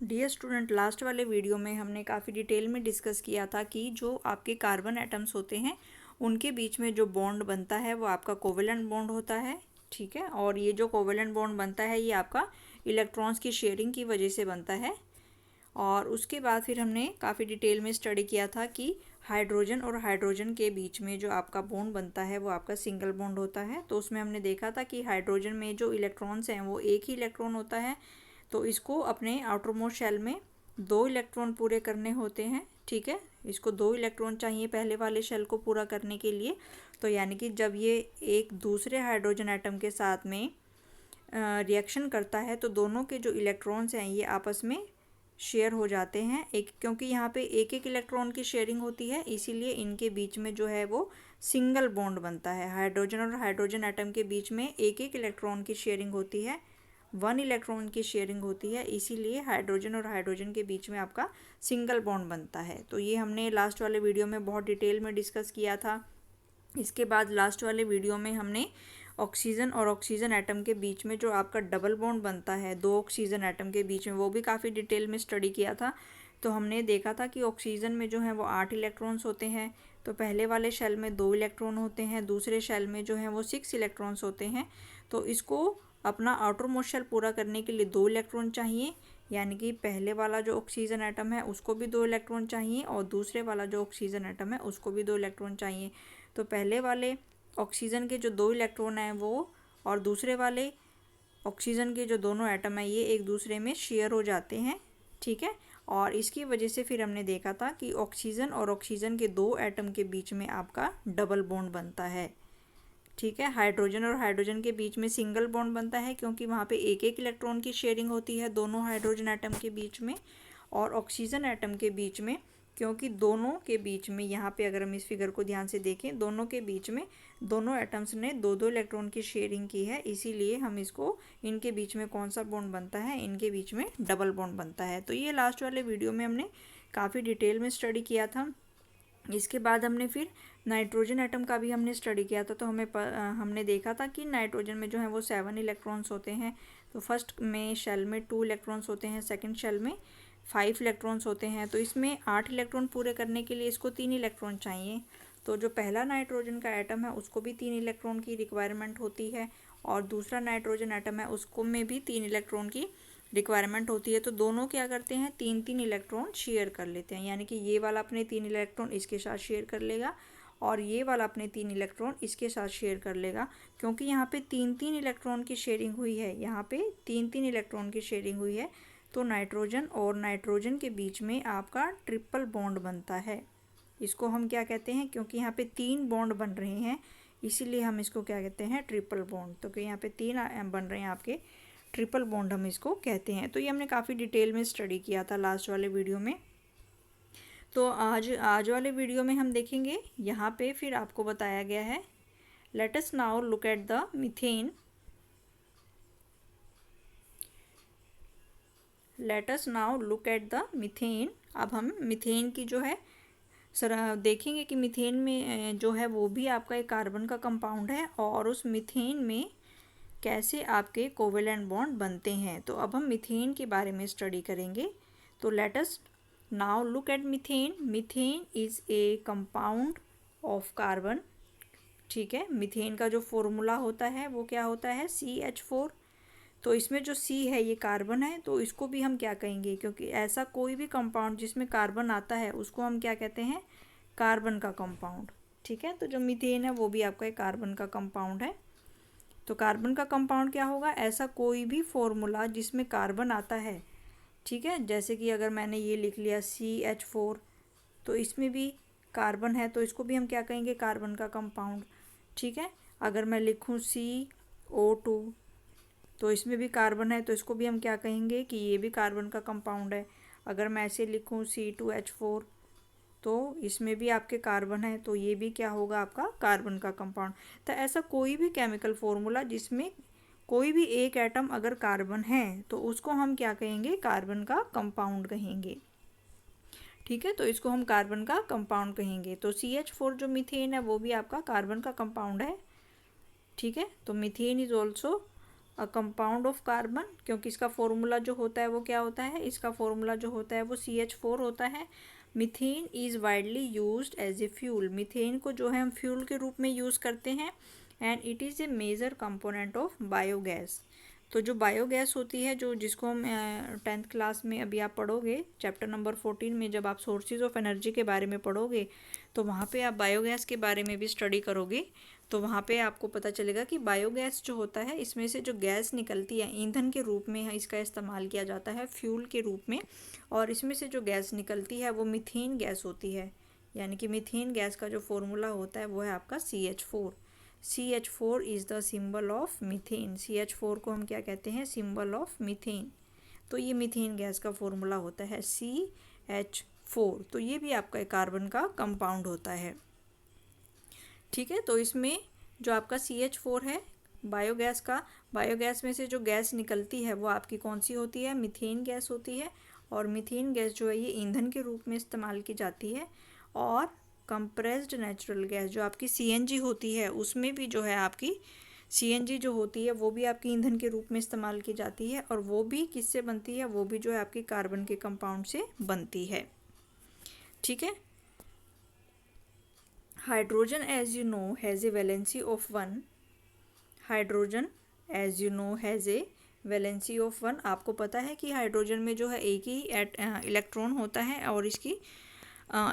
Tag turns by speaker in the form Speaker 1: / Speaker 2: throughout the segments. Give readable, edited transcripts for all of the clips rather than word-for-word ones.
Speaker 1: Dear student, last वाले video में हमने काफ़ी डिटेल में डिस्कस किया था कि जो आपके कार्बन एटम्स होते हैं उनके बीच में जो बॉन्ड बनता है वो आपका कोवेलेंट बॉन्ड होता है। ठीक है, और ये जो कोवेलेंट बॉन्ड बनता है ये आपका इलेक्ट्रॉन्स की शेयरिंग की वजह से बनता है। और उसके बाद फिर हमने काफ़ी डिटेल में स्टडी किया था कि हाइड्रोजन और हाइड्रोजन के बीच में जो आपका बॉन्ड बनता है वो आपका सिंगल बॉन्ड होता है। तो उसमें हमने देखा था कि हाइड्रोजन में जो इलेक्ट्रॉन्स हैं वो एक ही इलेक्ट्रॉन होता है, तो इसको अपने आउटर मोस्ट शेल में 2 इलेक्ट्रॉन पूरे करने होते हैं। ठीक है, इसको 2 इलेक्ट्रॉन चाहिए पहले वाले शेल को पूरा करने के लिए। तो यानी कि जब ये एक दूसरे हाइड्रोजन एटम के साथ में रिएक्शन करता है तो दोनों के जो इलेक्ट्रॉन्स हैं ये आपस में शेयर हो जाते हैं। एक क्योंकि यहाँ पे एक एक इलेक्ट्रॉन की शेयरिंग होती है, इसीलिए इनके बीच में जो है वो सिंगल बॉन्ड बनता है। हाइड्रोजन और हाइड्रोजन एटम के बीच में एक एक इलेक्ट्रॉन की शेयरिंग होती है, 1 इलेक्ट्रॉन की शेयरिंग होती है, इसीलिए हाइड्रोजन और हाइड्रोजन के बीच में आपका सिंगल बॉन्ड बनता है। तो ये हमने लास्ट वाले वीडियो में बहुत डिटेल में डिस्कस किया था। इसके बाद लास्ट वाले वीडियो में हमने ऑक्सीजन और ऑक्सीजन एटम के बीच में जो आपका डबल बॉन्ड बनता है 2 ऑक्सीजन एटम के बीच में, वो भी काफ़ी डिटेल में स्टडी किया था। तो हमने देखा था कि ऑक्सीजन में जो है वो 8 इलेक्ट्रॉन्स होते हैं। तो पहले वाले शेल में 2 इलेक्ट्रॉन होते हैं, दूसरे शेल में जो है वो 6 इलेक्ट्रॉन्स होते हैं। तो इसको अपना आउटर मोस्ट शेल पूरा करने के लिए 2 इलेक्ट्रॉन चाहिए, यानी कि पहले वाला जो ऑक्सीजन एटम है उसको भी 2 इलेक्ट्रॉन चाहिए और दूसरे वाला जो ऑक्सीजन एटम है उसको भी 2 इलेक्ट्रॉन चाहिए। तो पहले वाले ऑक्सीजन के जो 2 इलेक्ट्रॉन हैं वो और दूसरे वाले ऑक्सीजन के जो दोनों एटम हैं ये एक दूसरे में शेयर हो जाते हैं। ठीक है, और इसकी वजह से फिर हमने देखा था कि ऑक्सीजन और ऑक्सीजन के 2 एटम के बीच में आपका डबल बॉन्ड बनता है। ठीक है, हाइड्रोजन और हाइड्रोजन के बीच में सिंगल बॉन्ड बनता है क्योंकि वहाँ पे एक एक इलेक्ट्रॉन की शेयरिंग होती है दोनों हाइड्रोजन एटम के बीच में। और ऑक्सीजन एटम के बीच में, क्योंकि दोनों के बीच में यहाँ पे अगर हम इस फिगर को ध्यान से देखें, दोनों के बीच में दोनों एटम्स ने 2-2 इलेक्ट्रॉन की शेयरिंग की है, इसीलिए हम इसको इनके बीच में कौन सा बॉन्ड बनता है, इनके बीच में डबल बॉन्ड बनता है। तो ये लास्ट वाले वीडियो में हमने काफ़ी डिटेल में स्टडी किया था। इसके बाद हमने फिर नाइट्रोजन एटम का भी हमने स्टडी किया था। तो हमने देखा था कि नाइट्रोजन में जो है वो 7 इलेक्ट्रॉन्स होते हैं। तो फर्स्ट में शेल में 2 इलेक्ट्रॉन्स होते हैं, सेकंड शेल में 5 इलेक्ट्रॉन्स होते हैं। तो इसमें 8 इलेक्ट्रॉन पूरे करने के लिए इसको 3 इलेक्ट्रॉन चाहिए। तो जो पहला नाइट्रोजन का एटम है उसको भी 3 इलेक्ट्रॉन की रिक्वायरमेंट होती है और दूसरा नाइट्रोजन एटम है उसको में भी 3 इलेक्ट्रॉन की रिक्वायरमेंट होती है। तो दोनों क्या करते हैं, 3-3 इलेक्ट्रॉन शेयर कर लेते हैं, यानी कि ये वाला अपने 3 इलेक्ट्रॉन इसके साथ शेयर कर लेगा और ये वाला अपने 3 इलेक्ट्रॉन इसके साथ शेयर कर लेगा। क्योंकि यहाँ पे 3-3 इलेक्ट्रॉन की शेयरिंग हुई है, यहाँ पे 3-3 इलेक्ट्रॉन की शेयरिंग हुई है, तो नाइट्रोजन और नाइट्रोजन के बीच में आपका ट्रिपल बॉन्ड बनता है। इसको हम क्या कहते हैं, क्योंकि यहाँ पे 3 बॉन्ड बन रहे हैं इसीलिए हम इसको क्या कहते हैं, ट्रिपल बॉन्ड। तो कि यहाँ पे 3 बन रहे हैं आपके, ट्रिपल बॉन्ड हम इसको कहते हैं। तो ये हमने काफ़ी डिटेल में स्टडी किया था लास्ट वाले वीडियो में। तो आज वाले वीडियो में हम देखेंगे, यहाँ पे फिर आपको बताया गया है, let us now look at the methane. Let us now look at the methane. अब हम मीथेन की जो है सर देखेंगे कि मीथेन में जो है वो भी आपका एक कार्बन का कंपाउंड है और उस मीथेन में कैसे आपके कोवेलेंट बॉन्ड बनते हैं। तो अब हम मीथेन के बारे में स्टडी करेंगे। तो let us now look at methane. Methane is a compound of carbon. ठीक है, मीथेन का जो फॉर्मूला होता है वो क्या होता है, CH4। तो इसमें जो C है ये कार्बन है, तो इसको भी हम क्या कहेंगे, क्योंकि ऐसा कोई भी कंपाउंड जिसमें कार्बन आता है उसको हम क्या कहते हैं, कार्बन का कंपाउंड। ठीक है, तो जो मीथेन है वो भी आपका एक कार्बन का कंपाउंड है। तो कार्बन का कंपाउंड क्या होगा, ऐसा कोई भी फॉर्मूला जिसमें कार्बन आता है। ठीक है, जैसे कि अगर मैंने ये लिख लिया CH4, तो इसमें भी कार्बन है, तो इसको भी हम क्या कहेंगे, कार्बन का कंपाउंड। ठीक है, अगर मैं लिखूँ CO2, तो इसमें भी कार्बन है, तो इसको भी हम क्या कहेंगे कि ये भी कार्बन का कंपाउंड है। अगर मैं ऐसे लिखूँ C2H4, तो इसमें भी आपके कार्बन है, तो ये भी क्या होगा, आपका कार्बन का कंपाउंड। तो ऐसा कोई भी केमिकल फॉर्मूला जिसमें कोई भी एक एटम अगर कार्बन है तो उसको हम क्या कहेंगे, कार्बन का कंपाउंड कहेंगे। ठीक है, तो इसको हम कार्बन का कंपाउंड कहेंगे। तो CH4 जो मीथेन है वो भी आपका कार्बन का कंपाउंड है। ठीक है, तो methane is also a compound of carbon, क्योंकि इसका फॉर्मूला जो होता है वो क्या होता है, इसका फॉर्मूला जो होता है वो CH4 होता है। Methane is widely used as a fuel, methane को जो है हम फ्यूल के रूप में यूज़ करते हैं। And it is a major component of biogas. तो जो बायोगैस होती है, जो जिसको हम 10th क्लास में अभी आप पढ़ोगे चैप्टर नंबर 14 में, जब आप सोर्सेज ऑफ एनर्जी के बारे में पढ़ोगे तो वहाँ पे आप बायोगैस के बारे में भी स्टडी करोगे। तो वहाँ पे आपको पता चलेगा कि बायोगैस जो होता है, इसमें से जो गैस निकलती है ईंधन के रूप में इसका इस्तेमाल किया जाता है, फ्यूल के रूप में। और इसमें से जो गैस निकलती है वो मीथेन गैस होती है। यानी कि मीथेन गैस का जो फॉर्मूला होता है वो है आपका CH4। CH4 is the symbol of methane. CH4 को हम क्या कहते हैं, सिंबल ऑफ मीथेन। तो ये मीथेन गैस का फॉर्मूला होता है CH4। तो ये भी आपका कार्बन का कंपाउंड होता है। ठीक है, तो इसमें जो आपका CH4 है बायोगैस का, बायोगैस में से जो गैस निकलती है वो आपकी कौन सी होती है, मीथेन गैस होती है। और मीथेन गैस जो है ये ईंधन के रूप में इस्तेमाल की जाती है। और कंप्रेस्ड नेचुरल गैस जो आपकी CNG होती है, उसमें भी जो है आपकी CNG जो होती है वो भी आपकी ईंधन के रूप में इस्तेमाल की जाती है। और वो भी किससे बनती है, वो भी जो है आपकी कार्बन के कंपाउंड से बनती है। ठीक है, hydrogen as you know has a valency of 1। Hydrogen as you know has a valency of 1। आपको पता है कि हाइड्रोजन में जो है एक ही इलेक्ट्रॉन होता है और इसकी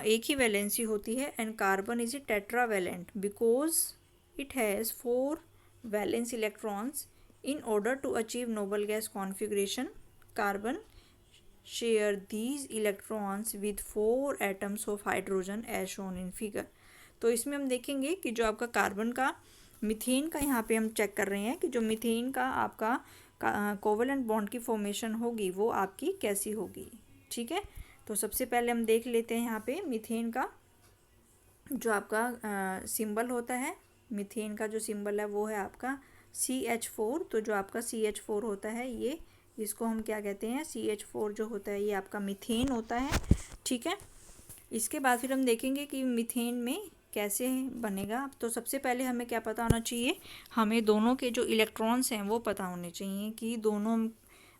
Speaker 1: एक ही वैलेंसी होती है। And carbon is a tetravalent because it has 4 valence electrons. In order to achieve noble gas configuration, carbon share these electrons with 4 atoms of hydrogen as shown in figure. तो इसमें हम देखेंगे कि जो आपका कार्बन का, मीथेन का, यहाँ पे हम चेक कर रहे हैं कि जो मीथेन का आपका कोवेलेंट बॉन्ड की फॉर्मेशन होगी वो आपकी कैसी होगी। ठीक है, तो सबसे पहले हम देख लेते हैं यहाँ पे मीथेन का जो आपका सिंबल होता है। मीथेन का जो सिंबल है वो है आपका CH4। तो जो आपका CH4 होता है ये, इसको हम क्या कहते हैं, CH4 जो होता है ये आपका मीथेन होता है। ठीक है, इसके बाद फिर हम देखेंगे कि मीथेन में कैसे बनेगा। तो सबसे पहले हमें क्या पता होना चाहिए, हमें दोनों के जो इलेक्ट्रॉन्स हैं वो पता होने चाहिए कि दोनों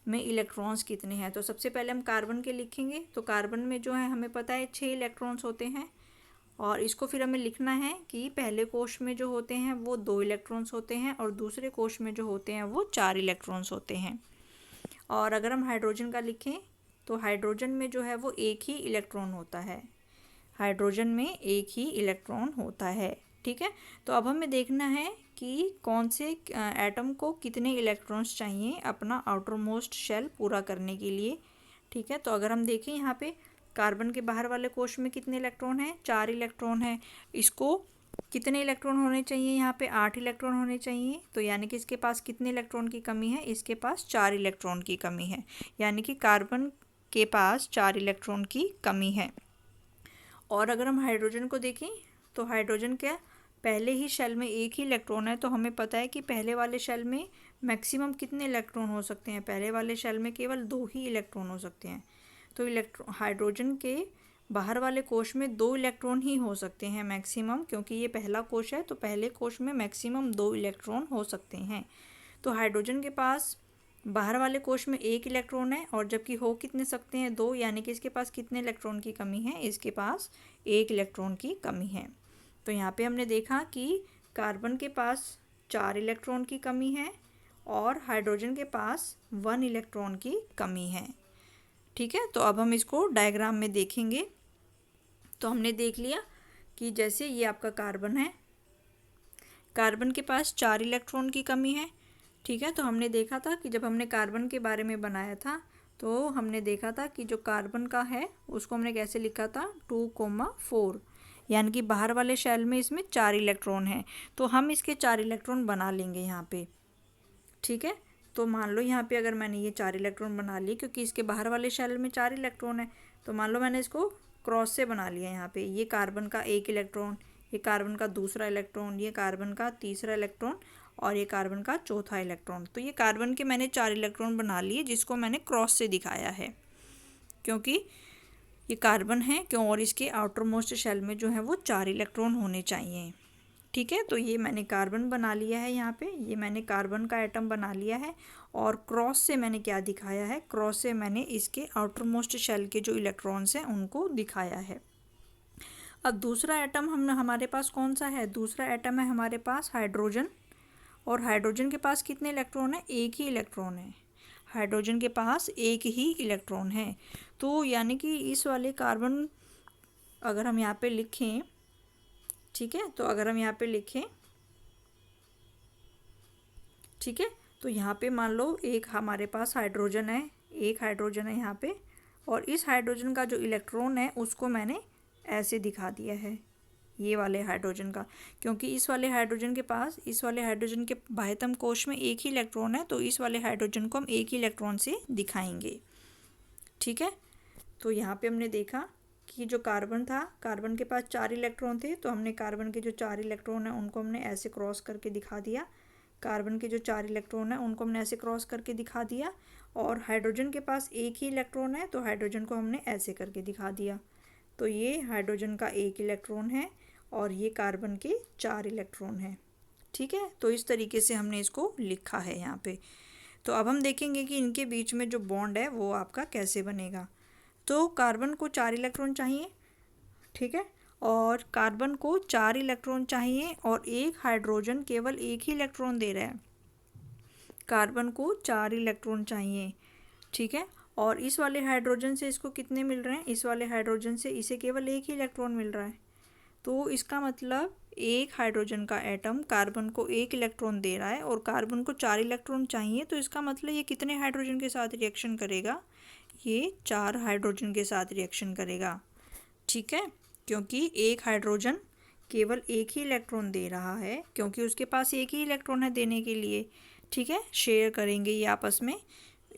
Speaker 1: में इलेक्ट्रॉन्स कितने हैं। तो सबसे पहले हम कार्बन के लिखेंगे। तो कार्बन में जो है हमें पता है 6 इलेक्ट्रॉन्स होते हैं। और इसको फिर हमें लिखना है कि पहले कोश में जो होते हैं वो 2 इलेक्ट्रॉन्स होते हैं और दूसरे कोश में जो होते हैं वो 4 इलेक्ट्रॉन्स होते हैं। और अगर हम हाइड्रोजन का लिखें तो हाइड्रोजन में जो है वो एक ही इलेक्ट्रॉन होता है। हाइड्रोजन में एक ही इलेक्ट्रॉन होता है। ठीक है, तो अब हमें देखना है कि कौन से एटम को कितने इलेक्ट्रॉन्स चाहिए अपना आउटर मोस्ट शेल पूरा करने के लिए। ठीक है, तो अगर हम देखें यहाँ पे कार्बन के बाहर वाले कोश में कितने इलेक्ट्रॉन हैं, 4 इलेक्ट्रॉन हैं। इसको कितने इलेक्ट्रॉन होने चाहिए, यहाँ पे 8 इलेक्ट्रॉन होने चाहिए। तो यानी कि इसके पास कितने इलेक्ट्रॉन की कमी है, इसके पास 4 इलेक्ट्रॉन की कमी है। यानी कि कार्बन के पास 4 इलेक्ट्रॉन की कमी है। और अगर हम हाइड्रोजन को देखें तो हाइड्रोजन क्या, पहले ही शेल में एक ही इलेक्ट्रॉन है। तो हमें पता है कि पहले वाले शेल में मैक्सिमम कितने इलेक्ट्रॉन हो सकते हैं, पहले वाले शेल में केवल 2 ही इलेक्ट्रॉन हो सकते हैं। तो हाइड्रोजन के बाहर वाले कोश में 2 इलेक्ट्रॉन ही हो सकते हैं मैक्सिमम, क्योंकि ये पहला कोश है। तो पहले कोश में मैक्सिमम 2 इलेक्ट्रॉन हो सकते हैं। तो हाइड्रोजन के पास बाहर वाले कोश में 1 इलेक्ट्रॉन है और जबकि हो कितने सकते हैं, 2। यानी कि इसके पास कितने इलेक्ट्रॉन की कमी है, इसके पास 1 इलेक्ट्रॉन की कमी है। तो यहाँ पे हमने देखा कि कार्बन के पास 4 इलेक्ट्रॉन की कमी है और हाइड्रोजन के पास 1 इलेक्ट्रॉन की कमी है। ठीक है, तो अब हम इसको डायग्राम में देखेंगे। तो हमने देख लिया कि जैसे ये आपका कार्बन है, कार्बन के पास 4 इलेक्ट्रॉन की कमी है। ठीक है, तो हमने देखा था कि जब हमने कार्बन के बारे में बनाया था तो हमने देखा था कि जो कार्बन का है उसको हमने कैसे लिखा था, 2,4। यानी कि बाहर वाले शेल में इसमें 4 इलेक्ट्रॉन है। तो हम इसके 4 इलेक्ट्रॉन बना लेंगे यहाँ पे। ठीक है, तो मान लो यहाँ पे अगर मैंने ये 4 इलेक्ट्रॉन बना लिए, क्योंकि इसके बाहर वाले शेल में 4 इलेक्ट्रॉन है, तो मान लो मैंने इसको क्रॉस से बना लिया। यहाँ पे ये कार्बन का 1 इलेक्ट्रॉन, ये कार्बन का दूसरा इलेक्ट्रॉन, ये कार्बन का तीसरा इलेक्ट्रॉन और ये कार्बन का चौथा इलेक्ट्रॉन। तो ये कार्बन के मैंने 4 इलेक्ट्रॉन बना लिए जिसको मैंने क्रॉस से दिखाया है, क्योंकि ये कार्बन है क्यों, और इसके आउटर मोस्ट शेल में जो है वो 4 इलेक्ट्रॉन होने चाहिए। ठीक है, तो ये मैंने कार्बन बना लिया है यहाँ पे, ये मैंने कार्बन का एटम बना लिया है। और क्रॉस से मैंने क्या दिखाया है, क्रॉस से मैंने इसके आउटर मोस्ट शेल के जो इलेक्ट्रॉन्स हैं उनको दिखाया है। अब दूसरा एटम हमारे पास कौन सा है, दूसरा एटम है हमारे पास हाइड्रोजन। और हाइड्रोजन के पास कितने इलेक्ट्रॉन है, एक ही इलेक्ट्रॉन है। हाइड्रोजन के पास एक ही इलेक्ट्रॉन है। तो यानी कि इस वाले कार्बन अगर हम यहाँ पे लिखें, ठीक है, तो अगर हम यहाँ पे लिखें, ठीक है, तो यहाँ पे मान लो एक हमारे पास हाइड्रोजन है, एक हाइड्रोजन है यहाँ पे, और इस हाइड्रोजन का जो इलेक्ट्रॉन है उसको मैंने ऐसे दिखा दिया है, ये वाले हाइड्रोजन का, क्योंकि इस वाले हाइड्रोजन के पास, इस वाले हाइड्रोजन के बाह्यतम कोश में एक ही इलेक्ट्रॉन है, तो इस वाले हाइड्रोजन को हम एक ही इलेक्ट्रॉन से दिखाएंगे। ठीक है, तो यहाँ पे हमने देखा कि जो कार्बन था, कार्बन के पास 4 इलेक्ट्रॉन थे, तो हमने कार्बन के जो 4 इलेक्ट्रॉन हैं उनको हमने ऐसे क्रॉस करके दिखा दिया। कार्बन के जो 4 इलेक्ट्रॉन हैं उनको हमने ऐसे क्रॉस करके दिखा दिया। और हाइड्रोजन के पास एक ही इलेक्ट्रॉन है, तो हाइड्रोजन को हमने ऐसे करके दिखा दिया। तो ये हाइड्रोजन का एक इलेक्ट्रॉन है और ये कार्बन के 4 इलेक्ट्रॉन हैं। ठीक है, तो इस तरीके से हमने इसको लिखा है यहाँ पे। तो अब हम देखेंगे कि इनके बीच में जो बॉन्ड है वो आपका कैसे बनेगा। तो कार्बन को 4 इलेक्ट्रॉन चाहिए, ठीक है, और कार्बन को 4 इलेक्ट्रॉन चाहिए और एक हाइड्रोजन केवल एक ही इलेक्ट्रॉन दे रहा है। कार्बन को 4 इलेक्ट्रॉन चाहिए, ठीक है, और इस वाले हाइड्रोजन से इसको कितने मिल रहे हैं, इस वाले हाइड्रोजन से इसे केवल एक ही इलेक्ट्रॉन मिल रहा है। तो इसका मतलब एक हाइड्रोजन का एटम कार्बन को एक इलेक्ट्रॉन दे रहा है और कार्बन को 4 इलेक्ट्रॉन चाहिए, तो इसका मतलब ये कितने हाइड्रोजन के साथ रिएक्शन करेगा, ये 4 हाइड्रोजन के साथ रिएक्शन करेगा। ठीक है, क्योंकि एक हाइड्रोजन केवल एक ही इलेक्ट्रॉन दे रहा है, क्योंकि उसके पास एक ही इलेक्ट्रॉन है देने के लिए। ठीक है, शेयर करेंगे ये आपस में,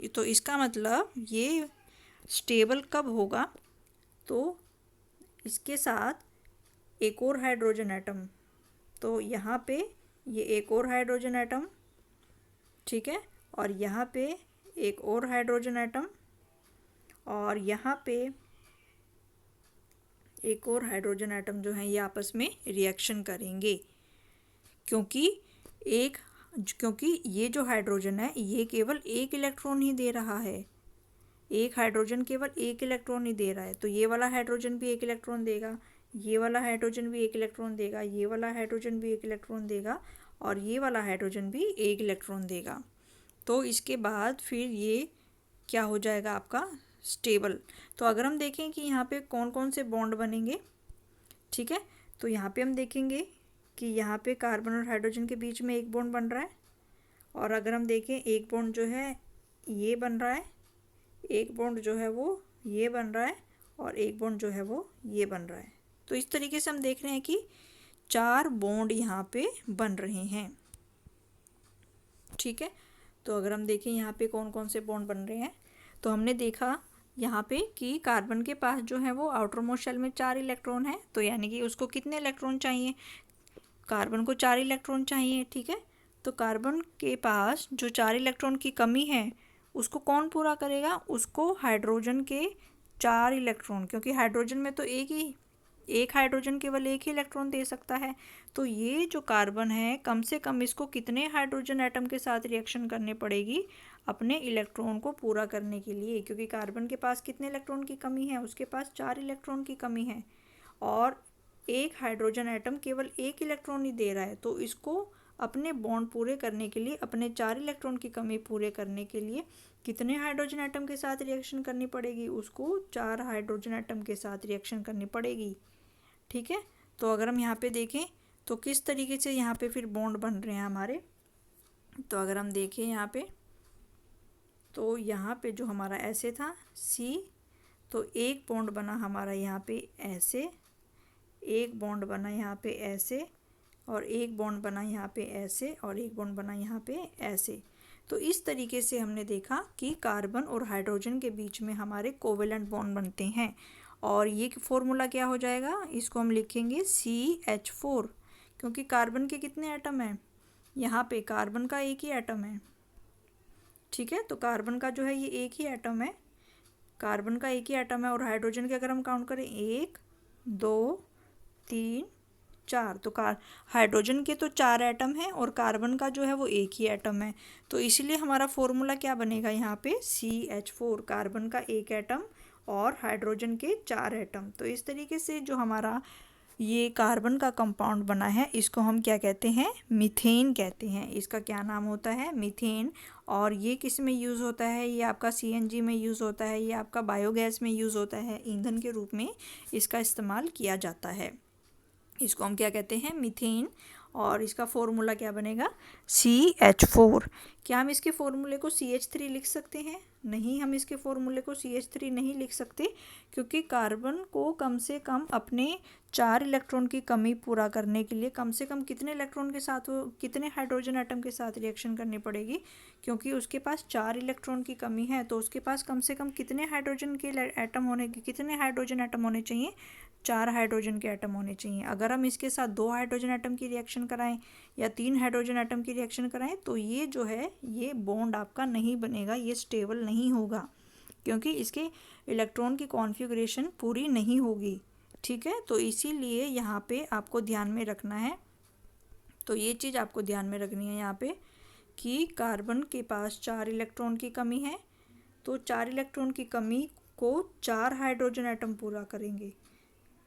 Speaker 1: तो इसका मतलब ये स्टेबल कब होगा, तो इसके साथ एक और हाइड्रोजन एटम, तो यहाँ पे ये एक और हाइड्रोजन एटम, ठीक है, और यहाँ पे एक और हाइड्रोजन एटम, और यहाँ पे एक और हाइड्रोजन एटम जो है ये आपस में रिएक्शन करेंगे। क्योंकि ये जो हाइड्रोजन है ये केवल एक इलेक्ट्रॉन ही दे रहा है, एक हाइड्रोजन केवल एक इलेक्ट्रॉन ही दे रहा है, तो ये वाला हाइड्रोजन भी एक इलेक्ट्रॉन देगा, ये वाला हाइड्रोजन भी एक इलेक्ट्रॉन देगा, ये वाला हाइड्रोजन भी एक इलेक्ट्रॉन देगा, और ये वाला हाइड्रोजन भी एक इलेक्ट्रॉन देगा। तो इसके बाद फिर ये क्या हो जाएगा आपका स्टेबल। तो अगर हम देखें कि यहाँ पे कौन कौन से बॉन्ड बनेंगे, ठीक है, तो यहाँ पे हम देखेंगे कि यहाँ पे कार्बन और हाइड्रोजन के बीच में एक बॉन्ड बन रहा है, और अगर हम देखें एक बॉन्ड जो है ये बन रहा है, एक बॉन्ड जो है वो ये बन रहा है, और एक बॉन्ड जो है वो ये बन रहा है। तो इस तरीके से हम देख रहे हैं कि 4 बॉन्ड यहाँ पे बन रहे हैं। ठीक है, तो अगर हम देखें यहाँ पे कौन कौन से बॉन्ड बन रहे हैं, तो हमने देखा यहाँ पे कि कार्बन के पास जो है वो आउटर मोस्ट शेल में 4 इलेक्ट्रॉन है, तो यानी कि उसको कितने इलेक्ट्रॉन चाहिए, कार्बन को 4 इलेक्ट्रॉन चाहिए। ठीक है, तो कार्बन के पास जो 4 इलेक्ट्रॉन की कमी है उसको कौन पूरा करेगा, उसको हाइड्रोजन के 4 इलेक्ट्रॉन, क्योंकि हाइड्रोजन में तो एक हाइड्रोजन केवल एक ही इलेक्ट्रॉन दे सकता है, तो ये जो कार्बन है कम से कम इसको कितने हाइड्रोजन एटम के साथ रिएक्शन करनी पड़ेगी अपने इलेक्ट्रॉन को पूरा करने के लिए, क्योंकि कार्बन के पास कितने इलेक्ट्रॉन की कमी है, उसके पास 4 इलेक्ट्रॉन की कमी है, और एक हाइड्रोजन एटम केवल एक इलेक्ट्रॉन ही दे रहा है, तो इसको अपने बॉन्ड पूरे करने के लिए, अपने 4 इलेक्ट्रॉन की कमी पूरे करने के लिए कितने हाइड्रोजन एटम के साथ रिएक्शन करनी पड़ेगी, उसको 4 हाइड्रोजन एटम के साथ रिएक्शन करनी पड़ेगी। ठीक है, तो अगर हम यहाँ पे देखें तो किस तरीके से यहाँ पे फिर बॉन्ड बन रहे हैं हमारे, तो अगर हम देखें यहाँ पे, तो यहाँ पे जो हमारा ऐसे था C, तो एक बॉन्ड बना हमारा यहाँ पे ऐसे, एक बॉन्ड बना यहाँ पे ऐसे, और एक बॉन्ड बना यहाँ पे ऐसे, और एक बॉन्ड बना यहाँ पे ऐसे। तो इस तरीके से हमने देखा कि कार्बन और हाइड्रोजन के बीच में हमारे कोवेलेंट बॉन्ड बनते हैं, और ये फॉर्मूला क्या हो जाएगा, इसको हम लिखेंगे CH4, क्योंकि कार्बन के कितने एटम हैं, यहाँ पे कार्बन का एक ही एटम है। ठीक है, तो कार्बन का जो है ये एक ही एटम है, कार्बन का एक ही एटम है, और हाइड्रोजन के अगर हम काउंट करें 1 2 3 4। तो हाइड्रोजन के तो 4 एटम हैं और कार्बन का जो है वो एक ही एटम है। तो इसीलिए हमारा फॉर्मूला क्या बनेगा यहाँ पे CH4, कार्बन का एक एटम और हाइड्रोजन के 4 एटम। तो इस तरीके से जो हमारा ये कार्बन का कंपाउंड बना है इसको हम क्या कहते हैं, मीथेन कहते हैं। इसका क्या नाम होता है, मीथेन। और ये किस में यूज़ होता है, ये आपका CNG में यूज़ होता है, ये आपका बायोगैस में यूज़ होता है, ईंधन के रूप में इसका इस्तेमाल किया जाता है। इसको हम क्या कहते हैं, मीथेन। और इसका फॉर्मूला क्या बनेगा, CH4। क्या हम इसके फॉर्मूले को CH3 लिख सकते हैं? नहीं, हम इसके फॉर्मूले को CH3 नहीं लिख सकते, क्योंकि कार्बन को कम से कम अपने 4 इलेक्ट्रॉन की कमी पूरा करने के लिए कम से कम कितने इलेक्ट्रॉन के साथ, वो कितने हाइड्रोजन एटम के साथ रिएक्शन करनी पड़ेगी, क्योंकि उसके पास 4 इलेक्ट्रॉन की कमी है। तो उसके पास कम से कम कितने हाइड्रोजन के एटम होने, कितने हाइड्रोजन एटम होने चाहिए, 4 हाइड्रोजन के एटम होने चाहिए। अगर हम इसके साथ 2 हाइड्रोजन एटम की रिएक्शन कराएं या 3 हाइड्रोजन एटम की रिएक्शन कराएं तो ये जो है ये बॉन्ड आपका नहीं बनेगा, ये स्टेबल नहीं होगा, क्योंकि इसके इलेक्ट्रॉन की कॉन्फ़िगरेशन पूरी नहीं होगी। ठीक है, तो इसीलिए यहाँ पे आपको ध्यान में रखना है। तो ये चीज़ आपको ध्यान में रखनी है यहाँ पे कि कार्बन के पास 4 इलेक्ट्रॉन की कमी है, तो 4 इलेक्ट्रॉन की कमी को 4 हाइड्रोजन एटम पूरा करेंगे।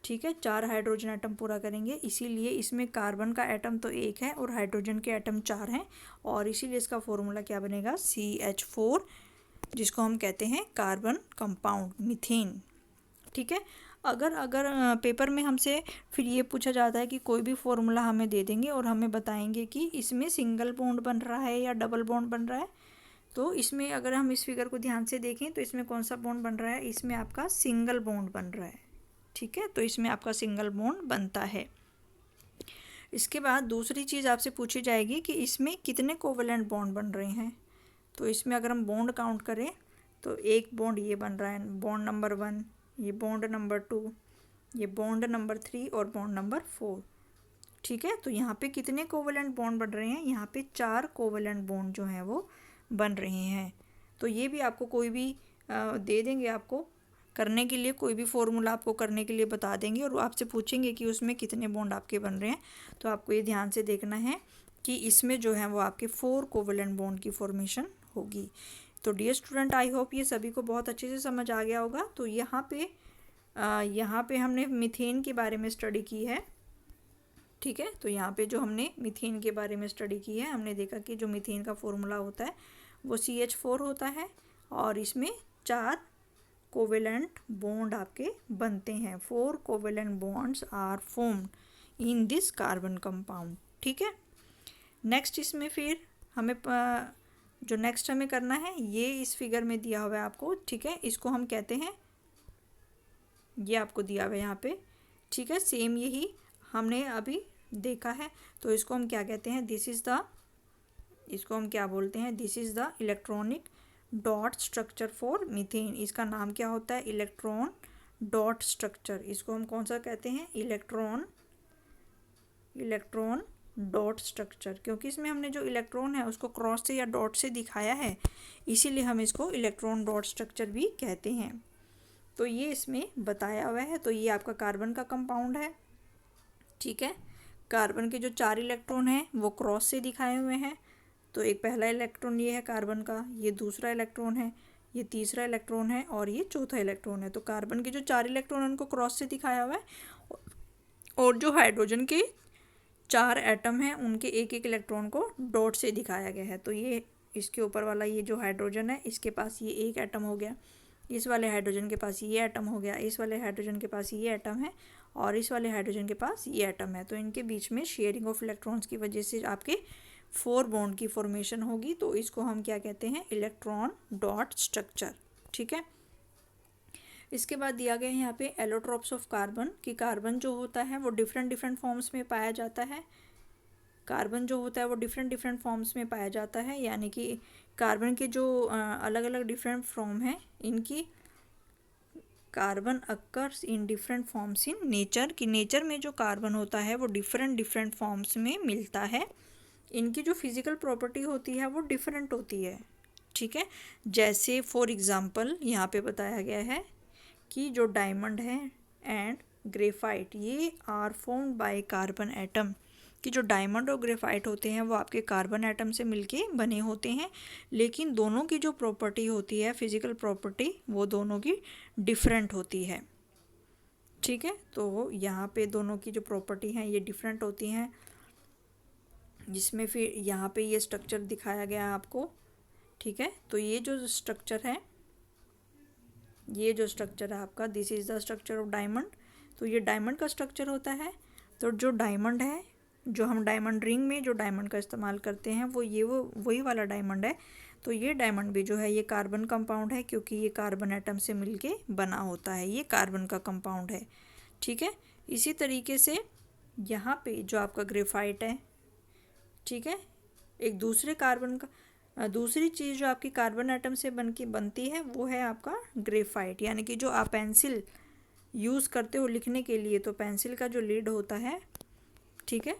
Speaker 1: ठीक है, 4 हाइड्रोजन एटम पूरा करेंगे, इसीलिए इसमें कार्बन का एटम तो एक है और हाइड्रोजन के एटम 4 हैं, और इसीलिए इसका फॉर्मूला क्या बनेगा, CH4, जिसको हम कहते हैं कार्बन कंपाउंड, मीथेन। ठीक है, अगर पेपर में हमसे फिर ये पूछा जाता है कि कोई भी फॉर्मूला हमें दे देंगे और हमें बताएंगे कि इसमें सिंगल बॉन्ड बन रहा है या डबल बॉन्ड बन रहा है, तो इसमें अगर हम इस फिगर को ध्यान से देखें तो इसमें कौन सा बॉन्ड बन रहा है, इसमें आपका सिंगल बॉन्ड बन रहा है। ठीक है, तो इसमें आपका सिंगल बॉन्ड बनता है। इसके बाद दूसरी चीज़ आपसे पूछी जाएगी कि इसमें कितने कोवेलेंट बॉन्ड बन रहे हैं। तो इसमें अगर हम बॉन्ड काउंट करें तो एक बॉन्ड ये बन रहा है, बॉन्ड नंबर 1, ये बॉन्ड नंबर 2, ये बॉन्ड नंबर 3 और बॉन्ड नंबर 4। ठीक है, तो यहाँ पे कितने कोवेलेंट बॉन्ड बन रहे हैं, यहाँ पे 4 कोवेलेंट बॉन्ड जो हैं वो बन रहे हैं। तो ये भी आपको कोई भी दे देंगे, आपको करने के लिए कोई भी फॉर्मूला आपको करने के लिए बता देंगे और आपसे पूछेंगे कि उसमें कितने बॉन्ड आपके बन रहे हैं। तो आपको ये ध्यान से देखना है कि इसमें जो है वो आपके 4 कोवेलेंट बॉन्ड की फॉर्मेशन होगी। तो डियर स्टूडेंट, आई होप ये सभी को बहुत अच्छे से समझ आ गया होगा। तो यहाँ पे हमने मीथेन के बारे में स्टडी की है। ठीक है, तो यहाँ पे जो हमने मीथेन के बारे में स्टडी की है, हमने देखा कि जो मीथेन का फॉर्मूला होता है वो CH4 होता है और इसमें 4 कोवेलेंट बॉन्ड आपके बनते हैं। 4 covalent bonds are formed in this carbon compound. ठीक है, नेक्स्ट इसमें फिर हमें जो नेक्स्ट हमें करना है ये इस फिगर में दिया हुआ है आपको। ठीक है, इसको हम कहते हैं, ये आपको दिया हुआ है यहाँ पे। ठीक है, सेम यही हमने अभी देखा है। तो इसको हम क्या कहते हैं, इसको हम क्या बोलते हैं, this is the electronic dot structure for methane. इसका नाम क्या होता है, इलेक्ट्रॉन डॉट स्ट्रक्चर। इसको हम कौन सा कहते हैं, इलेक्ट्रॉन डॉट स्ट्रक्चर, क्योंकि इसमें हमने जो इलेक्ट्रॉन है उसको क्रॉस से या डॉट से दिखाया है, इसीलिए हम इसको इलेक्ट्रॉन डॉट स्ट्रक्चर भी कहते हैं। तो ये इसमें बताया हुआ है। तो ये आपका कार्बन का कंपाउंड है। ठीक है, कार्बन के जो 4 इलेक्ट्रॉन हैं वो क्रॉस से दिखाए हुए हैं। तो एक पहला इलेक्ट्रॉन ये है कार्बन का, ये दूसरा इलेक्ट्रॉन है, ये तीसरा इलेक्ट्रॉन है और ये चौथा इलेक्ट्रॉन है। तो कार्बन के जो 4 इलेक्ट्रॉन हैं उनको क्रॉस से दिखाया हुआ है, और जो हाइड्रोजन के 4 एटम हैं उनके एक एक इलेक्ट्रॉन को डॉट से दिखाया गया है। तो ये इसके ऊपर वाला ये जो हाइड्रोजन है इसके पास ये एक एटम हो गया, इस वाले हाइड्रोजन के पास ये एटम हो गया, इस वाले हाइड्रोजन के पास ये एटम है और इस वाले हाइड्रोजन के पास ये एटम है। तो इनके बीच में शेयरिंग ऑफ इलेक्ट्रॉन्स की वजह से आपके 4 बॉन्ड की फॉर्मेशन होगी। तो इसको हम क्या कहते हैं, इलेक्ट्रॉन डॉट स्ट्रक्चर। ठीक है, इसके बाद दिया गया है यहाँ पे एलोट्रॉप्स ऑफ कार्बन, कि कार्बन जो होता है वो डिफरेंट फॉर्म्स में पाया जाता है। कार्बन जो होता है वो डिफरेंट फॉर्म्स में पाया जाता है, यानी कि कार्बन के जो अलग अलग डिफरेंट फॉर्म हैं इनकी, carbon occurs in different forms in nature, कि नेचर में जो कार्बन होता है वो डिफरेंट फॉर्म्स में मिलता है। इनकी जो फिज़िकल प्रॉपर्टी होती है वो डिफरेंट होती है। ठीक है, जैसे फॉर एग्ज़ाम्पल यहाँ पे बताया गया है कि जो डायमंड है एंड ग्रेफाइट, ये are formed by carbon atom, कि जो डायमंड और ग्रेफाइट होते हैं वो आपके कार्बन एटम से मिलके बने होते हैं, लेकिन दोनों की जो प्रॉपर्टी होती है, फिजिकल प्रॉपर्टी, वो दोनों की डिफरेंट होती है। ठीक है, तो यहाँ पे दोनों की जो प्रॉपर्टी हैं ये डिफरेंट होती हैं, जिसमें फिर यहाँ पे ये स्ट्रक्चर दिखाया गया है आपको। ठीक है, तो ये जो स्ट्रक्चर है, ये जो स्ट्रक्चर है आपका, this is the structure of diamond. तो ये डायमंड का स्ट्रक्चर होता है। तो जो डायमंड है, जो हम डायमंड रिंग में जो डायमंड का इस्तेमाल करते हैं, वो वही वाला डायमंड है। तो ये डायमंड भी जो है ये कार्बन कंपाउंड है, क्योंकि ये कार्बन एटम से मिलके बना होता है, ये कार्बन का कंपाउंड है। ठीक है, इसी तरीके से यहाँ पे जो आपका ग्रेफाइट है, ठीक है, एक दूसरे कार्बन का दूसरी चीज़ जो आपकी कार्बन एटम से बनती है वो है आपका ग्रेफाइट। यानी कि जो आप पेंसिल यूज़ करते हो लिखने के लिए, तो पेंसिल का जो लीड होता है, ठीक है,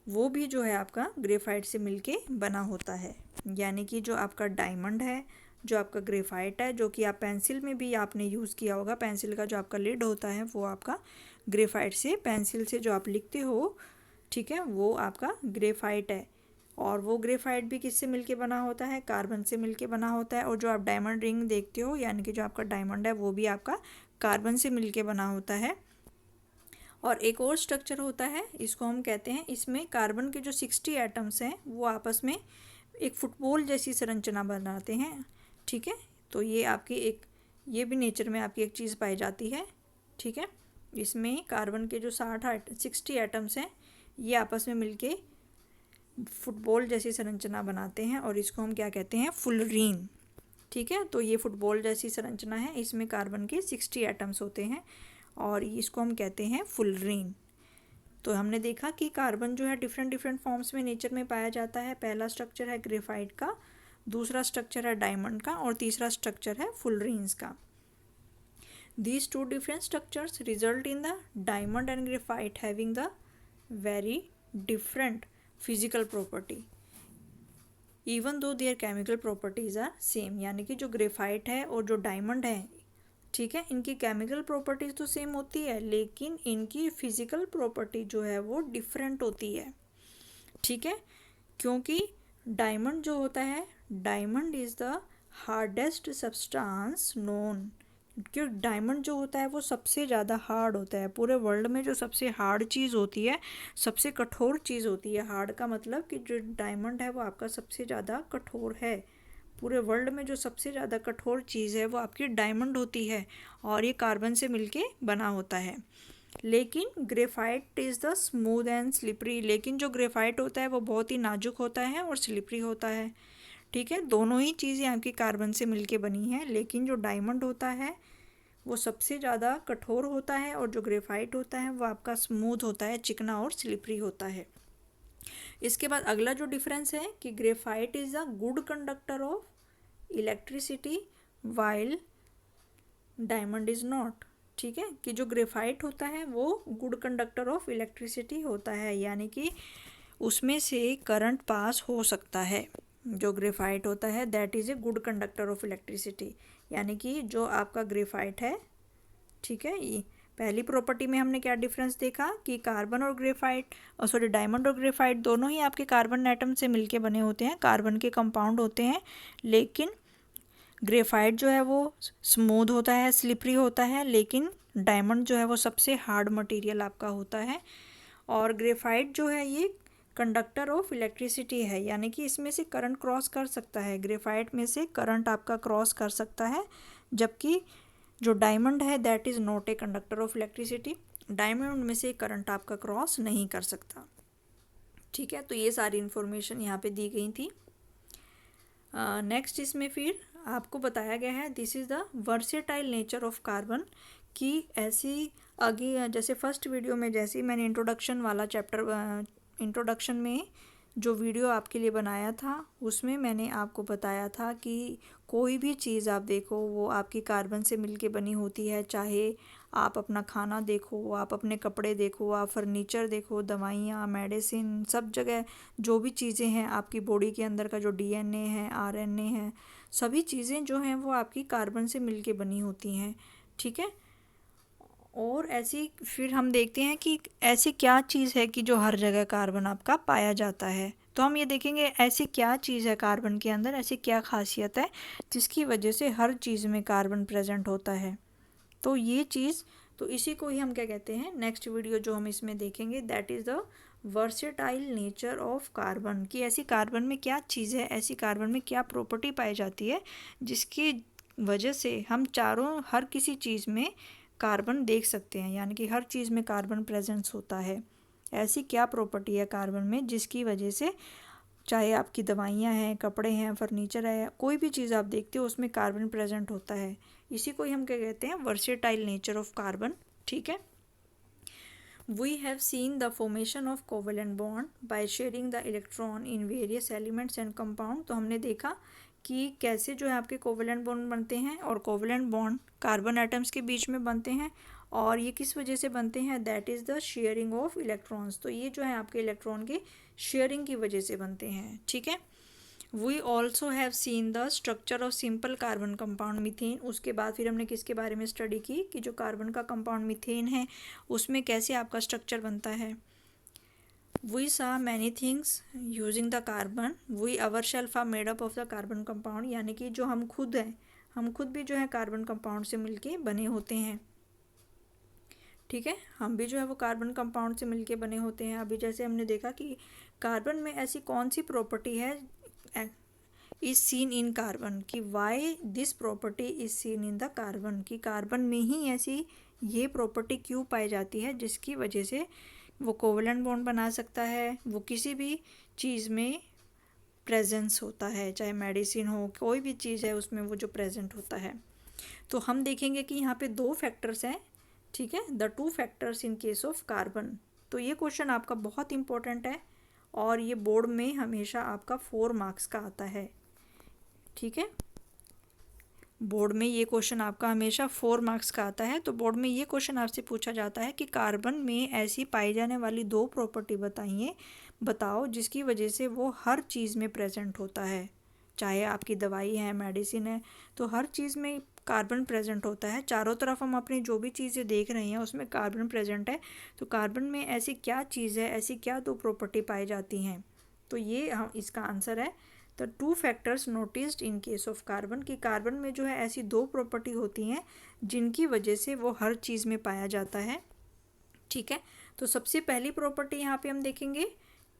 Speaker 1: वो भी जो है आपका ग्रेफाइट से मिलके बना होता है। यानी कि जो आपका डायमंड है, जो आपका ग्रेफाइट है, जो कि आप पेंसिल में भी आपने यूज़ किया होगा, पेंसिल का जो आपका लीड होता है वो आपका ग्रेफाइट से, पेंसिल से जो आप लिखते हो, ठीक है, वो आपका ग्रेफाइट है। और वो ग्रेफाइट भी किससे मिलके बना होता है? कार्बन से मिलके बना होता है। और जो आप डायमंड रिंग देखते हो, यानी कि जो आपका डायमंड है, वो भी आपका कार्बन से मिलके बना होता है। और एक और स्ट्रक्चर होता है, इसको हम कहते हैं, इसमें कार्बन के जो 60 एटम्स हैं वो आपस में एक फुटबॉल जैसी संरचना बनाते हैं। ठीक है, तो ये आपकी ये भी नेचर में आपकी एक चीज़ पाई जाती है। ठीक है, इसमें कार्बन के जो 60 एटम्स हैं ये आपस में मिलके फुटबॉल जैसी संरचना बनाते हैं, और इसको हम क्या कहते हैं? फुलरीन। ठीक है, तो ये फुटबॉल जैसी संरचना है, इसमें कार्बन के 60 एटम्स होते हैं, और इसको हम कहते हैं फुलरीन। तो हमने देखा कि कार्बन जो है डिफरेंट फॉर्म्स में नेचर में पाया जाता है। पहला स्ट्रक्चर है ग्रेफाइट का, दूसरा स्ट्रक्चर है डायमंड का, और तीसरा स्ट्रक्चर है फुलरीन्स का। These two different structures result in the diamond and graphite having the very different physical property even though their chemical properties are same। यानी कि जो ग्रेफाइट है और जो डायमंड है, ठीक है, इनकी केमिकल प्रॉपर्टीज़ तो सेम होती है, लेकिन इनकी फिजिकल प्रॉपर्टी जो है वो डिफरेंट होती है। ठीक है, क्योंकि डायमंड जो होता है, diamond is the hardest substance known. क्योंकि डायमंड जो होता है वो सबसे ज़्यादा हार्ड होता है। पूरे वर्ल्ड में जो सबसे हार्ड चीज़ होती है, सबसे कठोर चीज़ होती है, हार्ड का मतलब कि जो डायमंड है वो आपका सबसे ज़्यादा कठोर है। पूरे वर्ल्ड में जो सबसे ज़्यादा कठोर चीज़ है वो आपकी डायमंड होती है, और ये कार्बन से मिलके बना होता है। लेकिन graphite is the smooth and slippery. लेकिन जो ग्रेफाइट होता है वो बहुत ही नाजुक होता है और स्लिपरी होता है। ठीक है, दोनों ही चीज़ें आपकी कार्बन से मिलके बनी हैं, लेकिन जो डायमंड होता है वो सबसे ज़्यादा कठोर होता है, और जो ग्रेफाइट होता है वो आपका स्मूथ होता है, चिकना और स्लिपरी होता है। इसके बाद अगला जो डिफरेंस है कि graphite is a good conductor of electricity while diamond is not. ठीक है, कि जो ग्रेफाइट होता है वो गुड कंडक्टर ऑफ इलेक्ट्रिसिटी होता है, यानी कि उसमें से करंट पास हो सकता है। जो ग्रेफाइट होता है that is a good conductor of electricity. यानी कि जो आपका ग्रेफाइट है, ठीक है, ये पहली प्रॉपर्टी में हमने क्या डिफरेंस देखा कि कार्बन और ग्रेफाइट, डायमंड और ग्रेफाइट दोनों ही आपके कार्बन एटम से मिलके बने होते हैं, कार्बन के कंपाउंड होते हैं। लेकिन ग्रेफाइट जो है वो स्मूथ होता है, स्लिपरी होता है, लेकिन डायमंड जो है वो सबसे हार्ड मटेरियल आपका होता है। और ग्रेफाइट जो है ये कंडक्टर ऑफ इलेक्ट्रिसिटी है, यानी कि इसमें से करंट क्रॉस कर सकता है, ग्रेफाइट में से करंट आपका क्रॉस कर सकता है, जबकि जो डायमंड है that is not a conductor of electricity. Diamond में से करंट आपका क्रॉस नहीं कर सकता। ठीक है, तो ये सारी इन्फॉर्मेशन यहाँ पे दी गई थी। नेक्स्ट इसमें फिर आपको बताया गया है this is the versatile nature of carbon, कि ऐसी आगे जैसे फर्स्ट वीडियो में जैसे मैंने इंट्रोडक्शन वाला चैप्टर, इंट्रोडक्शन में जो वीडियो आपके लिए बनाया था उसमें मैंने आपको बताया था कि कोई भी चीज़ आप देखो वो आपकी कार्बन से मिलके बनी होती है। चाहे आप अपना खाना देखो, आप अपने कपड़े देखो, आप फर्नीचर देखो, दवाइयाँ, मेडिसिन, सब जगह जो भी चीज़ें हैं आपकी बॉडी के अंदर का जो DNA है, RNA है, सभी चीज़ें जो हैं वो आपकी कार्बन से मिलके बनी होती हैं। ठीक है, और ऐसी फिर हम देखते हैं कि ऐसी क्या चीज़ है कि जो हर जगह कार्बन आपका पाया जाता है। तो हम ये देखेंगे ऐसी क्या चीज़ है कार्बन के अंदर, ऐसी क्या खासियत है जिसकी वजह से हर चीज़ में कार्बन प्रेजेंट होता है। तो ये चीज़, तो इसी को ही हम क्या कहते हैं, नेक्स्ट वीडियो जो हम इसमें देखेंगे that is the versatile nature of carbon, कि ऐसी कार्बन में क्या चीज़ है, ऐसी कार्बन में क्या प्रॉपर्टी पाई जाती है जिसकी वजह से हम चारों हर किसी चीज़ में कार्बन देख सकते हैं, यानी कि हर चीज़ में कार्बन प्रेजेंस होता है। ऐसी क्या प्रॉपर्टी है कार्बन में जिसकी वजह से चाहे आपकी दवाइयाँ हैं, कपड़े हैं, फर्नीचर है, कोई भी चीज़ आप देखते हो उसमें कार्बन प्रेजेंट होता है। इसी को ही हम क्या कहते हैं, वर्सेटाइल नेचर ऑफ कार्बन। ठीक है। We have seen the formation of covalent bond by sharing the electron in various elements and compound। तो हमने देखा कि कैसे जो है आपके कोवेलेंट बॉन्ड बनते हैं, और कोवेलेंट बॉन्ड कार्बन एटम्स के बीच में बनते हैं, और ये किस वजह से बनते हैं, that is the sharing of electrons. तो ये जो है आपके इलेक्ट्रॉन के शेयरिंग की वजह से बनते हैं। ठीक है। We also have seen the structure of simple carbon compound methane. उसके बाद फिर हमने किसके बारे में स्टडी की कि जो कार्बन का कंपाउंड मीथेन है उसमें कैसे आपका स्ट्रक्चर बनता है। We saw many things using the carbon, we our shelf are made up of the carbon compound, यानी कि जो हम खुद हैं, हम खुद भी जो है कार्बन कंपाउंड से मिलके बने होते हैं। ठीक है, हम भी जो है वो कार्बन कंपाउंड से मिलके बने होते हैं। अभी जैसे हमने देखा कि कार्बन में ऐसी कौन सी प्रॉपर्टी है इज सीन इन कार्बन, कि why this property is seen in the carbon, कि कार्बन में ही ऐसी ये प्रॉपर्टी क्यों पाई जाती है जिसकी वजह से वो कोवेलेंट बॉन्ड बना सकता है, वो किसी भी चीज़ में प्रेजेंस होता है, चाहे मेडिसिन हो, कोई भी चीज़ है उसमें वो जो प्रेजेंट होता है। तो हम देखेंगे कि यहाँ पे 2 फैक्टर्स हैं। ठीक है, the 2 factors in case of carbon. तो ये क्वेश्चन आपका बहुत इंपॉर्टेंट है और ये बोर्ड में हमेशा आपका 4 मार्क्स का आता है। ठीक है, बोर्ड में ये क्वेश्चन आपका हमेशा 4 मार्क्स का आता है। तो बोर्ड में ये क्वेश्चन आपसे पूछा जाता है कि कार्बन में ऐसी पाई जाने वाली 2 प्रॉपर्टी बताओ जिसकी वजह से वो हर चीज़ में प्रेजेंट होता है, चाहे आपकी दवाई है, मेडिसिन है, तो हर चीज़ में कार्बन प्रेजेंट होता है। चारों तरफ हम अपनी जो भी चीज़ें देख रहे हैं उसमें कार्बन प्रेजेंट है। तो कार्बन में ऐसी क्या चीज़ है, ऐसी क्या 2 प्रॉपर्टी पाई जाती हैं, तो ये हम इसका आंसर है the 2 factors noticed in case of carbon, कि कार्बन में जो है ऐसी 2 प्रॉपर्टी होती हैं जिनकी वजह से वो हर चीज़ में पाया जाता है। ठीक है, तो सबसे पहली प्रॉपर्टी यहाँ पे हम देखेंगे,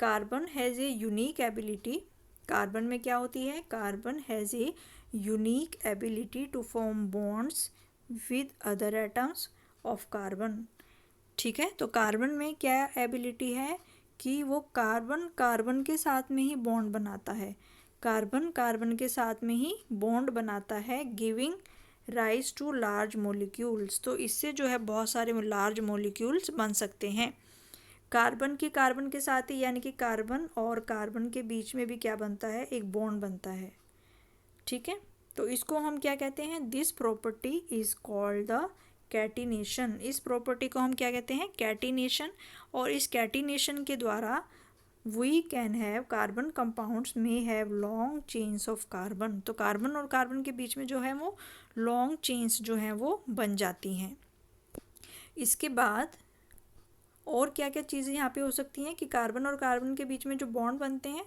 Speaker 1: carbon has a unique ability. Carbon में क्या होती है, carbon has a unique ability to form bonds with other atoms of carbon. ठीक है, तो कार्बन में क्या एबिलिटी है कि वो कार्बन के साथ में ही बॉन्ड बनाता है, कार्बन के साथ में ही बॉन्ड बनाता है, giving rise to large molecules. तो इससे जो है बहुत सारे लार्ज मोलिक्यूल्स बन सकते हैं। कार्बन के साथ ही, यानी कि कार्बन और कार्बन के बीच में भी क्या बनता है, एक बॉन्ड बनता है। ठीक है, तो इसको हम क्या कहते हैं, this property is called the catenation. इस प्रॉपर्टी को हम क्या कहते हैं, कैटिनेशन। और इस कैटिनेशन के द्वारा we can have carbon compounds में have long chains of carbon. तो कार्बन और कार्बन के बीच में जो है वो लॉन्ग चेन्स जो हैं वो बन जाती हैं। इसके बाद और क्या क्या चीज़ें यहाँ पे हो सकती हैं कि कार्बन और कार्बन के बीच में जो बॉन्ड बनते हैं,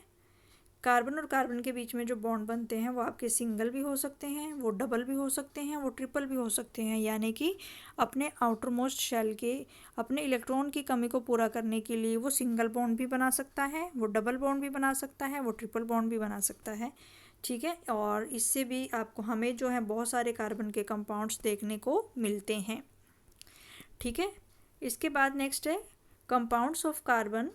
Speaker 1: कार्बन और कार्बन के बीच में जो बॉन्ड बनते हैं वो आपके सिंगल भी हो सकते हैं, वो डबल भी हो सकते हैं, वो ट्रिपल भी हो सकते हैं। यानी कि अपने आउटर मोस्ट शेल के अपने इलेक्ट्रॉन की कमी को पूरा करने के लिए वो सिंगल बॉन्ड भी बना सकता है, वो डबल बॉन्ड भी बना सकता है, वो ट्रिपल बॉन्ड भी बना सकता है। ठीक है, और इससे भी आपको हमें जो है बहुत सारे कार्बन के कंपाउंड्स देखने को मिलते हैं। ठीक है, इसके बाद नेक्स्ट है compounds of carbon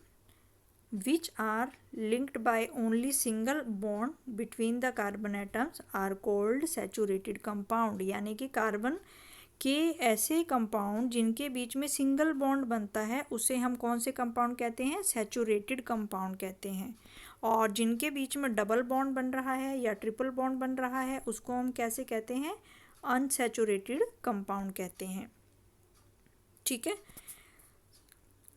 Speaker 1: which are linked by only single bond between the carbon atoms are called saturated compound। यानी कि कार्बन के ऐसे कंपाउंड जिनके बीच में सिंगल बॉन्ड बनता है उसे हम कौन से कंपाउंड कहते हैं, सैचुरेटेड कंपाउंड कहते हैं। और जिनके बीच में डबल बॉन्ड बन रहा है या ट्रिपल बॉन्ड बन रहा है उसको हम कैसे कहते हैं, अनसैचुरेटेड कंपाउंड कहते हैं। ठीक है,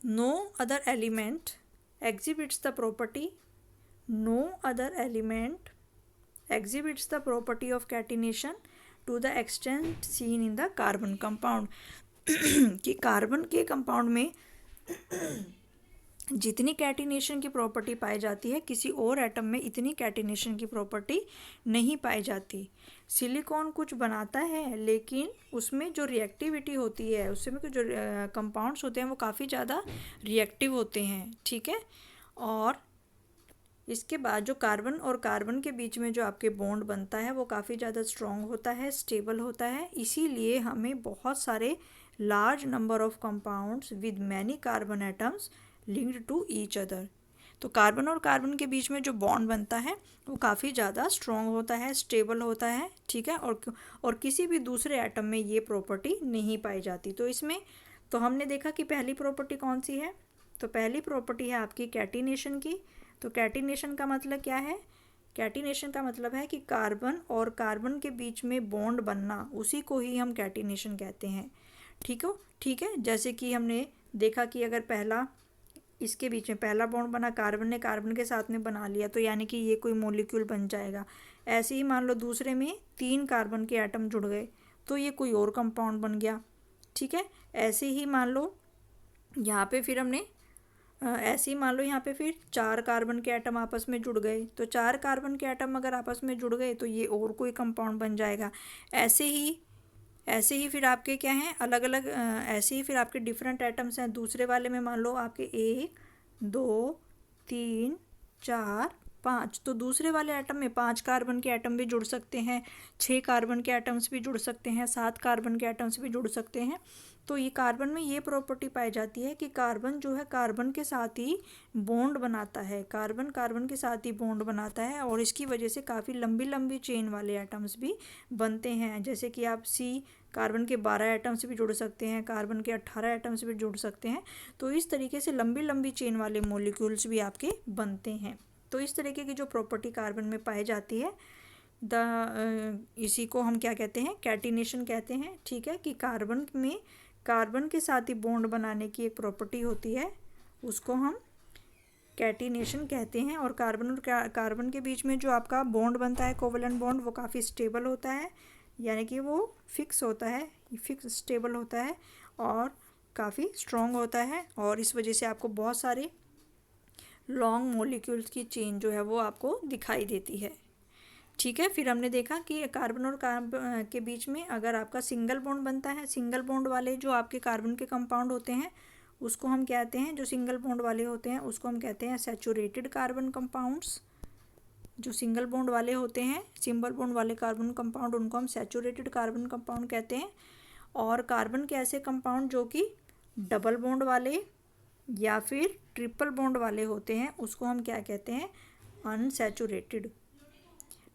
Speaker 1: no other element exhibits the property, no other element exhibits the property of catenation to the extent seen in the carbon compound। कि कार्बन के कंपाउंड में जितनी कैटिनेशन की प्रॉपर्टी पाई जाती है किसी और एटम में इतनी कैटिनेशन की प्रॉपर्टी नहीं पाई जाती। सिलिकॉन कुछ बनाता है लेकिन उसमें जो रिएक्टिविटी होती है, उसमें जो कंपाउंड्स होते हैं वो काफ़ी ज़्यादा रिएक्टिव होते हैं, ठीक है। और इसके बाद जो कार्बन और कार्बन के बीच में जो आपके बॉन्ड बनता है वो काफ़ी ज़्यादा स्ट्रॉन्ग होता है, स्टेबल होता है। इसीलिए हमें बहुत सारे large number of compounds with many carbon atoms linked to each other. तो कार्बन और कार्बन के बीच में जो बॉन्ड बनता है वो काफ़ी ज़्यादा स्ट्रॉन्ग होता है, स्टेबल होता है, ठीक है। और किसी भी दूसरे एटम में ये प्रॉपर्टी नहीं पाई जाती। तो इसमें तो हमने देखा कि पहली प्रॉपर्टी कौन सी है, तो पहली प्रॉपर्टी है आपकी कैटिनेशन की। तो कैटिनेशन का मतलब क्या है, कैटिनेशन का मतलब है कि कार्बन और कार्बन के बीच में बॉन्ड बनना, उसी को ही हम कैटिनेशन कहते हैं, ठीक है। जैसे कि हमने देखा कि अगर पहला इसके बीच में पहला बॉन्ड बना, कार्बन ने कार्बन के साथ में बना लिया, तो यानी कि ये कोई मॉलिक्यूल बन जाएगा। ऐसे ही मान लो दूसरे में 3 कार्बन के एटम जुड़ गए तो ये कोई और कंपाउंड बन गया, ठीक है। ऐसे ही मान लो यहाँ पे फिर हमने ऐसे ही मान लो यहाँ पे फिर 4 कार्बन के एटम आपस में जुड़ गए, तो 4 कार्बन के एटम अगर आपस में जुड़ गए तो ये और कोई कंपाउंड बन जाएगा। ऐसे ही फिर आपके क्या हैं, अलग अलग ऐसे ही फिर आपके डिफरेंट एटम्स हैं। दूसरे वाले में मान लो आपके 1 2 3 4 5, तो दूसरे वाले एटम में 5 कार्बन के एटम भी जुड़ सकते हैं, 6 कार्बन के एटम्स भी जुड़ सकते हैं, 7 कार्बन के एटम्स भी जुड़ सकते हैं। तो ये कार्बन में ये प्रॉपर्टी पाई जाती है कि कार्बन जो है कार्बन के साथ ही बॉन्ड बनाता है, कार्बन कार्बन के साथ ही बॉन्ड बनाता है, और इसकी वजह से काफ़ी लंबी लंबी चेन वाले एटम्स भी बनते हैं। जैसे कि आप कार्बन के 12 एटम्स भी जुड़ सकते हैं, कार्बन के 18 एटम्स भी जुड़ सकते हैं। तो इस तरीके से लंबी लंबी चेन वाले मॉलिक्यूल्स भी आपके बनते हैं। तो इस तरीके की जो प्रॉपर्टी कार्बन में पाई जाती है इसी को हम क्या कहते हैं, कैटिनेशन कहते हैं, ठीक है। कि कार्बन में कार्बन के साथ ही बॉन्ड बनाने की एक प्रॉपर्टी होती है, उसको हम कैटिनेशन कहते हैं। और कार्बन के बीच में जो आपका बॉन्ड बनता है, कोवलेंट बॉन्ड, वो काफ़ी स्टेबल होता है, यानी कि वो फिक्स होता है, फिक्स स्टेबल होता है और काफ़ी स्ट्रॉन्ग होता है। और इस वजह से आपको बहुत सारे लॉन्ग मॉलिक्यूल्स की चेन जो है वो आपको दिखाई देती है, ठीक है। फिर हमने देखा कि कार्बन और कार्बन के बीच में अगर आपका सिंगल बॉन्ड बनता है, सिंगल बॉन्ड वाले जो आपके कार्बन के कंपाउंड होते हैं उसको हम कहते हैं, जो सिंगल बॉन्ड वाले होते हैं उसको हम कहते हैं सैचुरेटेड कार्बन कंपाउंड्स। जो सिंगल बॉन्ड वाले होते हैं, सिंगल बॉन्ड वाले कार्बन कंपाउंड, उनको हम सैचुरेटेड कार्बन कंपाउंड कहते हैं। और कार्बन के ऐसे कंपाउंड जो कि डबल बॉन्ड वाले या फिर ट्रिपल बॉन्ड वाले होते हैं उसको हम क्या कहते हैं, अनसैचुरेटेड,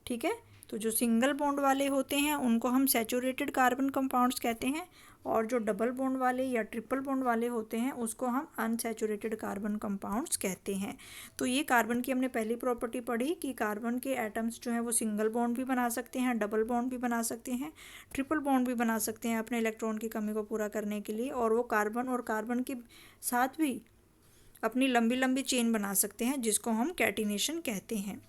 Speaker 1: ठीक है। तो जो सिंगल बॉन्ड वाले होते हैं उनको हम सैचुरेटेड कार्बन कंपाउंड्स कहते हैं, और जो डबल बॉन्ड वाले या ट्रिपल बॉन्ड वाले होते हैं उसको हम अनसैचुरेटेड कार्बन कंपाउंड्स कहते हैं। तो ये कार्बन की हमने पहली प्रॉपर्टी पढ़ी कि कार्बन के एटम्स जो हैं वो सिंगल बॉन्ड भी बना सकते हैं, डबल बॉन्ड भी बना सकते हैं, ट्रिपल बॉन्ड भी बना सकते हैं अपने इलेक्ट्रॉन की कमी को पूरा करने के लिए, और वो कार्बन और कार्बन के साथ भी अपनी लंबी लंबी चेन बना सकते हैं, जिसको हम कैटिनेशन कहते हैं।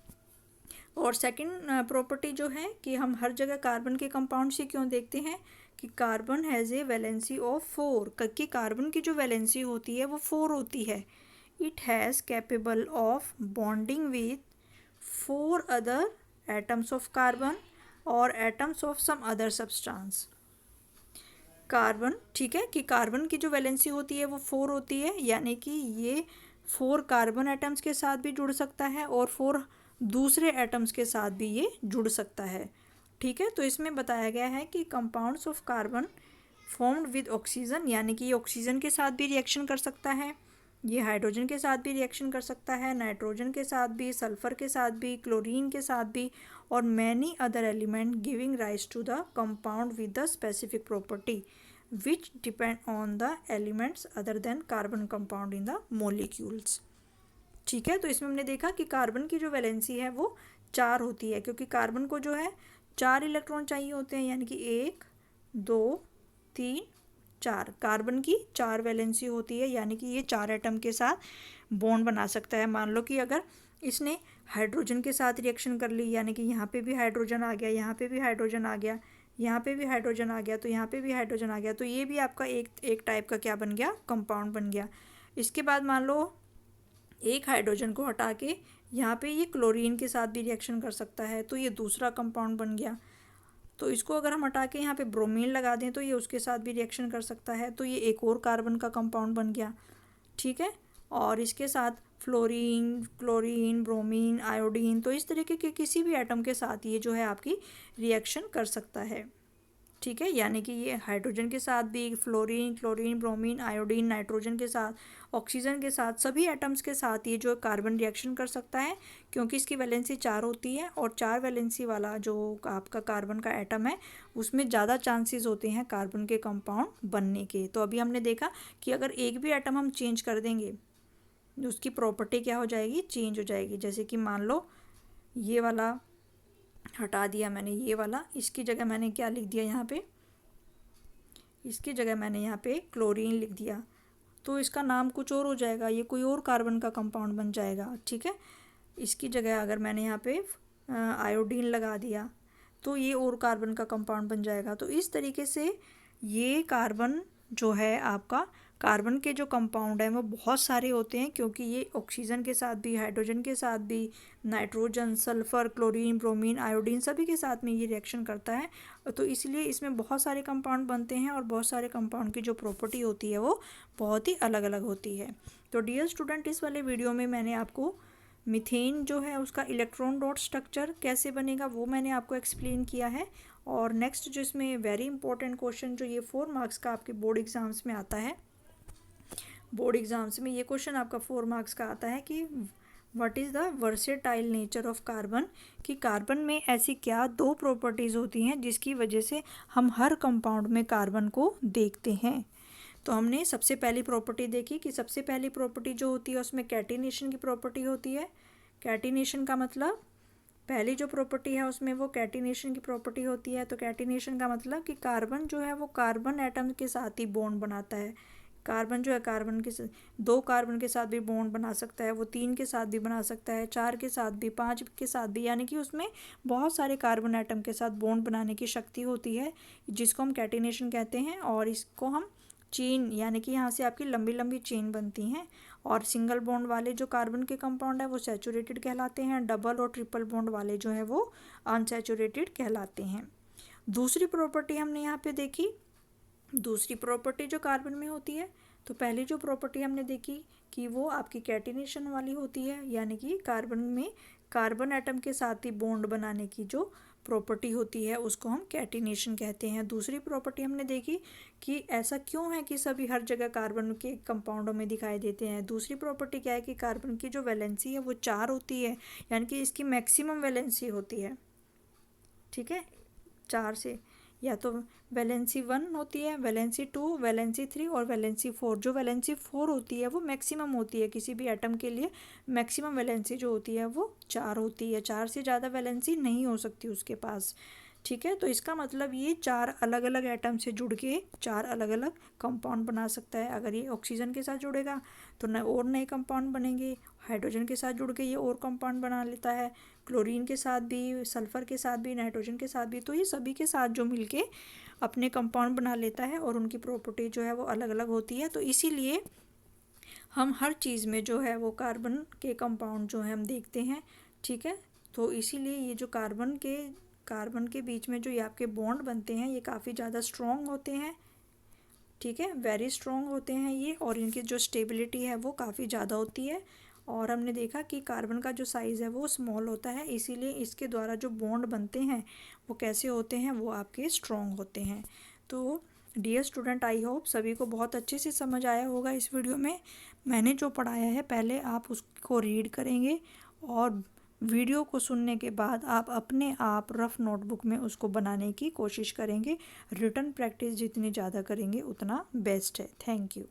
Speaker 1: और सेकंड प्रॉपर्टी जो है कि हम हर जगह कार्बन के कंपाउंड से क्यों देखते हैं कि carbon has a valency of 4, कि कार्बन की जो वैलेंसी होती है वो 4 होती है। It has capable of bonding with 4 other atoms of carbon और atoms of some other substance. Carbon, ठीक है, कि कार्बन की जो वैलेंसी होती है वो 4 होती है, यानी कि ये 4 कार्बन एटम्स के साथ भी जुड़ सकता है और 4 दूसरे एटम्स के साथ भी ये जुड़ सकता है, ठीक है। तो इसमें बताया गया है कि compounds of carbon formed with oxygen, यानी कि ये ऑक्सीजन के साथ भी रिएक्शन कर सकता है, ये हाइड्रोजन के साथ भी रिएक्शन कर सकता है, नाइट्रोजन के साथ भी, सल्फर के साथ भी, क्लोरीन के साथ भी, और many other element giving rise to the compound with the specific property which depend on the elements other than carbon compound in the molecules, ठीक है। तो इसमें हमने देखा कि कार्बन की जो वैलेंसी है वो 4 होती है, क्योंकि कार्बन को जो है 4 इलेक्ट्रॉन चाहिए होते हैं, यानी कि 1 2 3 4, कार्बन की 4 वैलेंसी होती है, यानी कि ये 4 एटम के साथ बॉन्ड बना सकता है। मान लो कि अगर इसने हाइड्रोजन के साथ रिएक्शन कर ली, यानी कि यहाँ पे भी हाइड्रोजन आ गया, यहाँ पे भी हाइड्रोजन आ गया, यहाँ पे भी हाइड्रोजन आ गया, तो यहाँ पे भी हाइड्रोजन आ गया, तो ये भी आपका एक टाइप का क्या बन गया, कंपाउंड बन गया। इसके बाद मान लो एक हाइड्रोजन को हटा के यहाँ पे ये क्लोरीन के साथ भी रिएक्शन कर सकता है, तो ये दूसरा कंपाउंड बन गया। तो इसको अगर हम हटा के यहाँ पे ब्रोमीन लगा दें तो ये उसके साथ भी रिएक्शन कर सकता है, तो ये एक और कार्बन का कंपाउंड बन गया। ठीक है, और इसके साथ फ्लोरीन, क्लोरीन, ब्रोमीन, आयोडीन, तो इस तरीके के किसी भी एटम के साथ ये जो है आपकी रिएक्शन कर सकता है। ठीक है, यानी कि ये हाइड्रोजन के साथ भी, fluorine, chlorine, bromine, iodine, nitrogen के साथ, ऑक्सीजन के साथ, सभी एटम्स के साथ ये जो कार्बन रिएक्शन कर सकता है, क्योंकि इसकी वैलेंसी 4 होती है और 4 वैलेंसी वाला जो आपका कार्बन का एटम है उसमें ज़्यादा चांसेस होते हैं कार्बन के कंपाउंड बनने के। तो अभी हमने देखा कि अगर एक भी एटम हम चेंज कर देंगे उसकी प्रॉपर्टी क्या हो जाएगी, चेंज हो जाएगी। जैसे कि मान लो ये वाला हटा दिया मैंने, ये वाला, इसकी जगह मैंने क्या लिख दिया यहाँ पे, इसकी जगह मैंने यहाँ पे क्लोरीन लिख दिया, तो इसका नाम कुछ और हो जाएगा, ये कोई और कार्बन का कंपाउंड बन जाएगा। ठीक है, इसकी जगह अगर मैंने यहाँ पे आयोडीन लगा दिया तो ये और कार्बन का कंपाउंड बन जाएगा। तो इस तरीके से ये कार्बन जो है आपका, कार्बन के जो कंपाउंड हैं वो बहुत सारे होते हैं, क्योंकि ये ऑक्सीजन के साथ भी, हाइड्रोजन के साथ भी, nitrogen, sulphur, chlorine, bromine, iodine सभी के साथ में ये रिएक्शन करता है। तो इसलिए इसमें बहुत सारे कंपाउंड बनते हैं और बहुत सारे कंपाउंड की जो प्रॉपर्टी होती है वो बहुत ही अलग अलग होती है। तो डियर स्टूडेंट, इस वाले वीडियो में मैंने आपको मीथेन जो है उसका इलेक्ट्रॉन डॉट स्ट्रक्चर कैसे बनेगा वो मैंने आपको एक्सप्लेन किया है। और नेक्स्ट जो इसमें वेरी इंपॉर्टेंट क्वेश्चन जो ये 4 मार्क्स का आपके बोर्ड एग्ज़ाम्स में आता है, बोर्ड एग्ज़ाम्स में ये क्वेश्चन आपका 4 मार्क्स का आता है कि what is the versatile nature of carbon, कि कार्बन में ऐसी क्या 2 प्रॉपर्टीज़ होती हैं जिसकी वजह से हम हर कंपाउंड में कार्बन को देखते हैं। तो हमने सबसे पहली प्रॉपर्टी देखी कि सबसे पहली प्रॉपर्टी जो होती है उसमें कैटिनेशन की प्रॉपर्टी होती है। कैटिनेशन का मतलब, पहली जो प्रॉपर्टी है उसमें वो कैटिनेशन की प्रॉपर्टी होती है। तो कैटिनेशन का मतलब कि कार्बन जो है वो कार्बन एटम के साथ ही बॉन्ड बनाता है। कार्बन जो है कार्बन के 2 कार्बन के साथ भी बॉन्ड बना सकता है, वो 3 के साथ भी बना सकता है, 4 के साथ भी, 5 के साथ भी, यानी कि उसमें बहुत सारे कार्बन एटम के साथ बॉन्ड बनाने की शक्ति होती है, जिसको हम कैटिनेशन कहते हैं। और इसको हम चेन, यानी कि यहाँ से आपकी लंबी लंबी चेन बनती हैं। और सिंगल बॉन्ड वाले जो कार्बन के कंपाउंड है वो सैचुरेटेड कहलाते हैं, डबल और ट्रिपल बॉन्ड वाले जो है वो अनसैचुरेटेड कहलाते हैं। दूसरी प्रॉपर्टी हमने यहाँ पे देखी, दूसरी प्रॉपर्टी जो कार्बन में होती है, तो पहली जो प्रॉपर्टी हमने देखी कि वो आपकी कैटिनेशन वाली होती है, यानी कि कार्बन में कार्बन एटम के साथ ही बॉन्ड बनाने की जो प्रॉपर्टी होती है उसको हम कैटिनेशन कहते हैं। दूसरी प्रॉपर्टी हमने देखी कि ऐसा क्यों है कि सभी हर जगह कार्बन के कंपाउंडों में दिखाई देते हैं। दूसरी प्रॉपर्टी क्या है कि कार्बन की जो वैलेंसी है वो 4 होती है, यानी कि इसकी मैक्सिमम वैलेंसी होती है। ठीक है, 4 से, या तो वैलेंसी 1 होती है, वैलेंसी 2, वैलेंसी 3 और वैलेंसी 4। जो वैलेंसी 4 होती है वो मैक्सिमम होती है, किसी भी एटम के लिए मैक्सिमम वैलेंसी जो होती है वो 4 होती है, 4 से ज़्यादा वैलेंसी नहीं हो सकती उसके पास। ठीक है, तो इसका मतलब ये 4 अलग अलग एटम से जुड़ के 4 अलग अलग कंपाउंड बना सकता है। अगर ये ऑक्सीजन के साथ जुड़ेगा तो और नए कंपाउंड बनेंगे, हाइड्रोजन के साथ जुड़ के ये और कंपाउंड बना लेता है, क्लोरीन के साथ भी, सल्फ़र के साथ भी, नाइट्रोजन के साथ भी, तो ये सभी के साथ जो मिलके अपने कंपाउंड बना लेता है और उनकी प्रॉपर्टी जो है वो अलग अलग होती है। तो इसीलिए हम हर चीज़ में जो है वो कार्बन के कंपाउंड जो है हम देखते हैं। ठीक है, तो इसीलिए ये जो कार्बन के बीच में जो ये आपके बॉन्ड बनते हैं ये काफ़ी ज़्यादा स्ट्रॉन्ग होते हैं। ठीक है, वेरी स्ट्रॉन्ग होते हैं ये, और इनकी जो स्टेबिलिटी है वो काफ़ी ज़्यादा होती है। और हमने देखा कि कार्बन का जो साइज़ है वो स्मॉल होता है, इसीलिए इसके द्वारा जो बॉन्ड बनते हैं वो कैसे होते हैं, वो आपके स्ट्रॉन्ग होते हैं। तो डियर स्टूडेंट, आई होप सभी को बहुत अच्छे से समझ आया होगा इस वीडियो में। मैंने जो पढ़ाया है पहले आप उसको रीड करेंगे और वीडियो को सुनने के बाद आप अपने आप रफ़ नोटबुक में उसको बनाने की कोशिश करेंगे। रिटन प्रैक्टिस जितनी ज़्यादा करेंगे उतना बेस्ट है। Thank you.